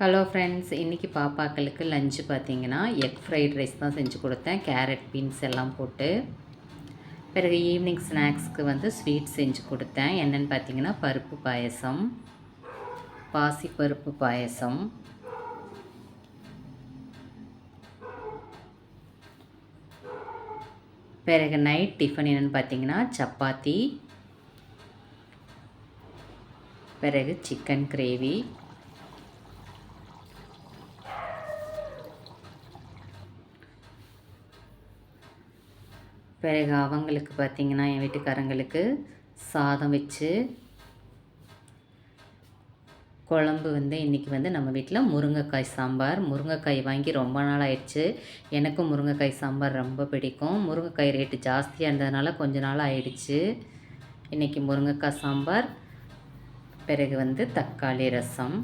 Hello friends, இன்றைக்கி பாப்பாக்களுக்கு lunch பார்த்திங்கன்னா egg fried rice தான் செஞ்சு கொடுத்தேன். கேரட் பீன்ஸ் எல்லாம் போட்டு. பிறகு ஈவினிங் ஸ்நாக்ஸ்க்கு வந்து ஸ்வீட் செஞ்சு கொடுத்தேன். என்னென்னு பார்த்திங்கன்னா பருப்பு பாயசம், பாசிப்பருப்பு பாயசம். பிறகு நைட் டிஃபன் என்னென்னு பார்த்திங்கன்னா சப்பாத்தி, பிறகு சிக்கன் கிரேவி, பிறகு அவங்களுக்கு பார்த்திங்கன்னா என் வீட்டுக்காரங்களுக்கு சாதம் வச்சு குழம்பு வந்து இன்றைக்கி வந்து நம்ம வீட்டில் முருங்கைக்காய் சாம்பார். முருங்கைக்காய் வாங்கி ரொம்ப நாள் ஆயிடுச்சு. எனக்கும் முருங்கைக்காய் சாம்பார் ரொம்ப பிடிக்கும். முருங்கைக்காய் ரேட்டு ஜாஸ்தியாக இருந்ததுனால கொஞ்ச நாள் ஆயிடுச்சு. இன்றைக்கி முருங்கைக்காய் சாம்பார், பிறகு வந்து தக்காளி ரசம்.